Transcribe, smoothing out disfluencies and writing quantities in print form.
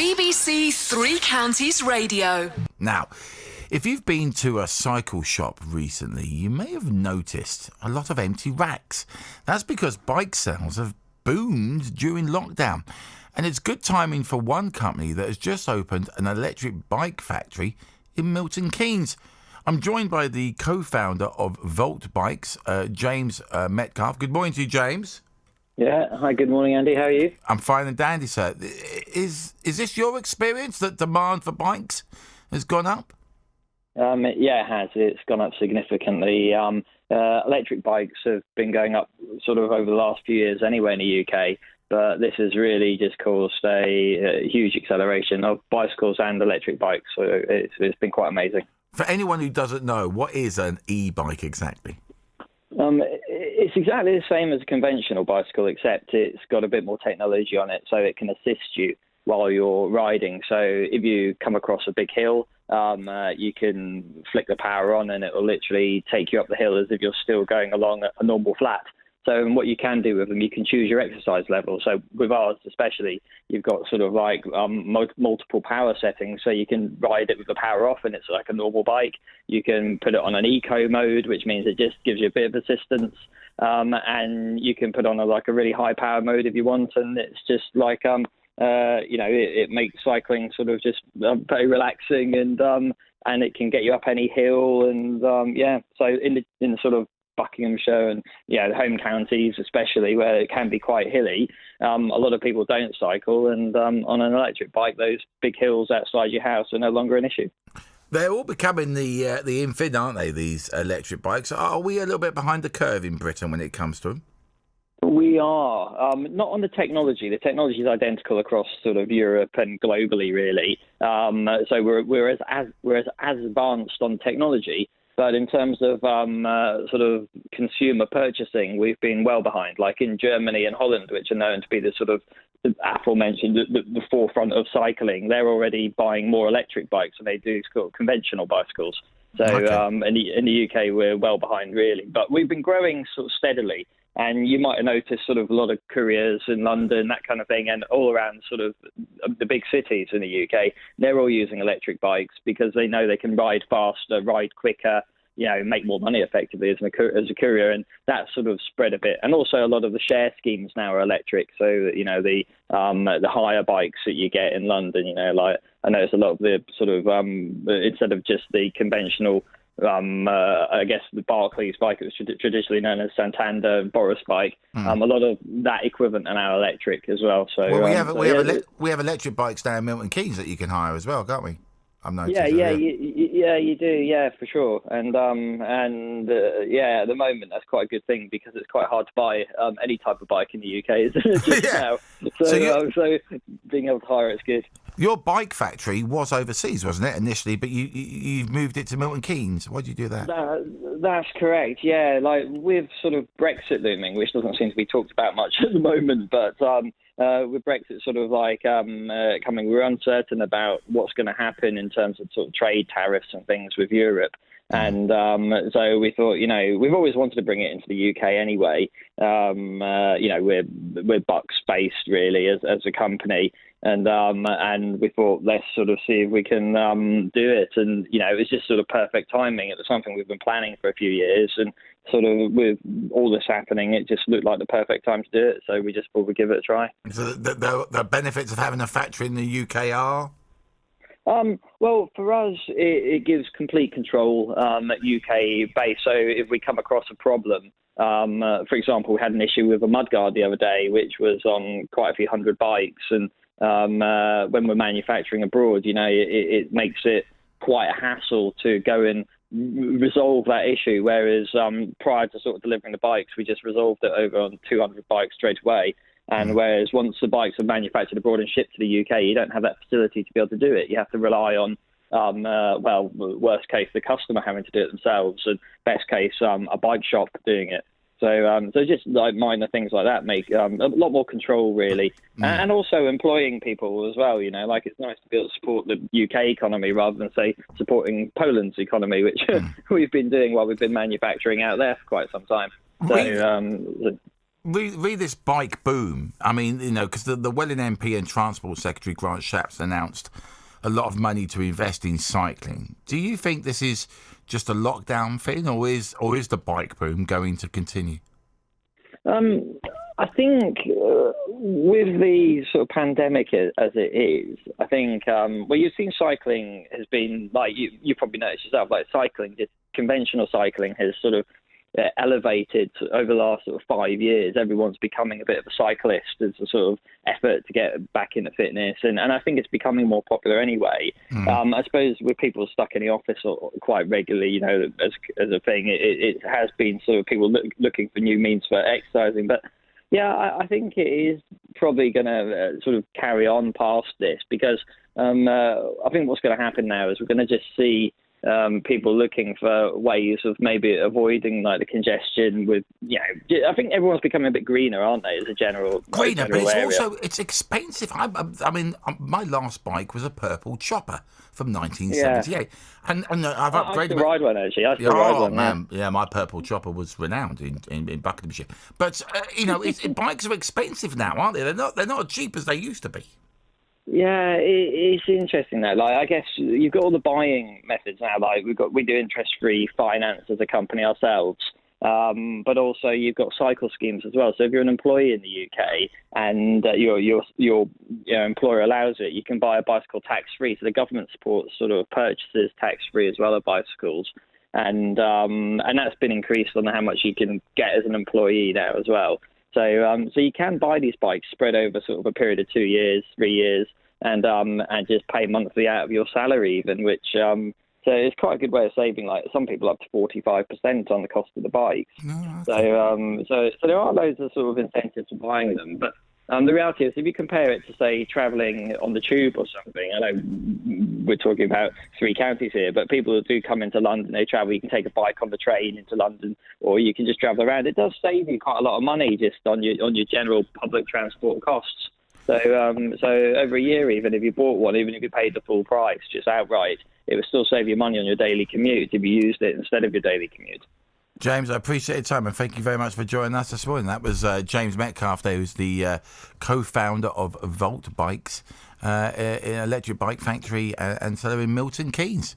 BBC Three Counties Radio. Now, if you've been to a cycle shop recently, you may have noticed a lot of empty racks. That's because bike sales have boomed during lockdown. And it's good timing for one company that has just opened an electric bike factory in Milton Keynes. I'm joined by the co-founder of Volt Bikes, James Metcalf. Good morning to you, James. Yeah. Hi, good morning, Andy. How are you? I'm fine and dandy, sir. Is this your experience that demand for bikes has gone up? Yeah, it has. It's gone up significantly. Electric bikes have been going up sort of over the last few years anyway in the UK, but this has really just caused a huge acceleration of bicycles and electric bikes. So it's been quite amazing. For anyone who doesn't know, what is an e-bike exactly? It's exactly the same as a conventional bicycle, except it's got a bit more technology on it, so it can assist you while you're riding. So if you come across a big hill, you can flick the power on and it will literally take you up the hill as if you're still going along a normal flat. So what you can do with them, you can choose your exercise level. So with ours especially, you've got sort of like multiple power settings. So you can ride it with the power off and it's like a normal bike. You can put it on an eco mode, which means it just gives you a bit of assistance. And you can put on a really high power mode if you want. And it's just like, it makes cycling sort of just very relaxing and it can get you up any hill. And so in the sort of Buckinghamshire and the home counties especially, where it can be quite hilly, a lot of people don't cycle, and on an electric bike those big hills outside your house are no longer an issue. They're all becoming the in-thing, aren't they, these electric bikes? Are we a little bit behind the curve in Britain when it comes to them? We are. Not on the technology. The technology is identical across sort of Europe and globally, really. So we're as advanced on technology. But in terms of sort of consumer purchasing, we've been well behind. Like in Germany and Holland, which are known to be the sort of the aforementioned the forefront of cycling, they're already buying more electric bikes than they do conventional bicycles. So okay. In the UK, we're well behind, really. But we've been growing sort of steadily. And you might have noticed sort of a lot of couriers in London, that kind of thing, and all around sort of the big cities in the UK, they're all using electric bikes because they know they can ride faster, ride quicker, make more money effectively as a courier, and that sort of spread a bit. And also a lot of the share schemes now are electric, so the hire bikes that you get in London, I noticed a lot of the sort of instead of just the conventional. I guess the Barclays bike, it was traditionally known as Santander Boris bike. A lot of that equivalent are now electric as well. So we have electric bikes down in Milton Keynes that you can hire as well, can't we? You do, yeah, for sure. And at the moment that's quite a good thing because it's quite hard to buy any type of bike in the UK just now. So being able to hire it's good. Your bike factory was overseas, wasn't it, initially? But you've moved it to Milton Keynes. Why did you do that? That's correct, yeah. Like with sort of Brexit looming, which doesn't seem to be talked about much at the moment, but with Brexit sort of like coming, we're uncertain about what's going to happen in terms of sort of trade tariffs and things with Europe. And so we thought, we've always wanted to bring it into the UK anyway. We're Bucks based really as a company. And we thought, let's sort of see if we can do it. And, it was just sort of perfect timing. It was something we've been planning for a few years. And sort of with all this happening, it just looked like the perfect time to do it. So we just thought we'd give it a try. So the benefits of having a factory in the UK are? Well, for us, it gives complete control at UK base. So if we come across a problem, for example, we had an issue with a mudguard the other day, which was on quite a few hundred bikes. And when we're manufacturing abroad, it makes it quite a hassle to go and resolve that issue. Whereas prior to sort of delivering the bikes, we just resolved it over on 200 bikes straight away. And whereas once the bikes are manufactured abroad and shipped to the UK, you don't have that facility to be able to do it. You have to rely on, worst case, the customer having to do it themselves, and best case, a bike shop doing it. So just like minor things like that make a lot more control, really. And also employing people as well, like it's nice to be able to support the UK economy rather than, say, supporting Poland's economy, which we've been doing while we've been manufacturing out there for quite some time. So Read this bike boom. I mean, because the Welling MP and Transport Secretary Grant Shapps announced a lot of money to invest in cycling. Do you think this is just a lockdown thing, or is the bike boom going to continue? I think with the sort of pandemic as it is, I think you've seen cycling has been like you probably noticed yourself, like cycling, just conventional cycling has sort of elevated over the last sort of 5 years. Everyone's becoming a bit of a cyclist as a sort of effort to get back into fitness, and I think it's becoming more popular anyway. I suppose with people stuck in the office quite regularly, as a thing, it has been sort of people looking for new means for exercising. But yeah, I think it is probably going to sort of carry on past this, because I think what's going to happen now is we're going to just see people looking for ways of maybe avoiding like the congestion with, I think everyone's becoming a bit greener, aren't they, as a general greener, but it's area. also, it's expensive. I mean, my last bike was a purple chopper from 1978. And I've upgraded. I still ride one, actually. I still ride one, man. Yeah, my purple chopper was renowned in Buckinghamshire. But, bikes are expensive now, aren't they? They're not as cheap as they used to be. Yeah, it's interesting though. Like, I guess you've got all the buying methods now. Like we do interest-free finance as a company ourselves, but also you've got cycle schemes as well. So if you're an employee in the UK and your employer allows it, you can buy a bicycle tax-free. So the government supports sort of purchases tax-free as well of bicycles, and that's been increased on how much you can get as an employee now as well. So you can buy these bikes spread over sort of a period of 2 years, 3 years, and just pay monthly out of your salary even, which so it's quite a good way of saving, like some people up to 45% on the cost of the bikes. Oh, okay. So there are loads of sort of incentives for buying them, but the reality is if you compare it to, say, travelling on the tube or something, I know we're talking about 3 counties here, but people who do come into London, they travel, you can take a bike on the train into London, or you can just travel around. It does save you quite a lot of money just on your general public transport costs. So over a year, even if you bought one, even if you paid the full price just outright, it would still save you money on your daily commute if you used it instead of your daily commute. James, I appreciate your time and thank you very much for joining us this morning. That was James Metcalfe there, who's the co-founder of Volt Bikes, an electric bike factory and seller in Milton Keynes.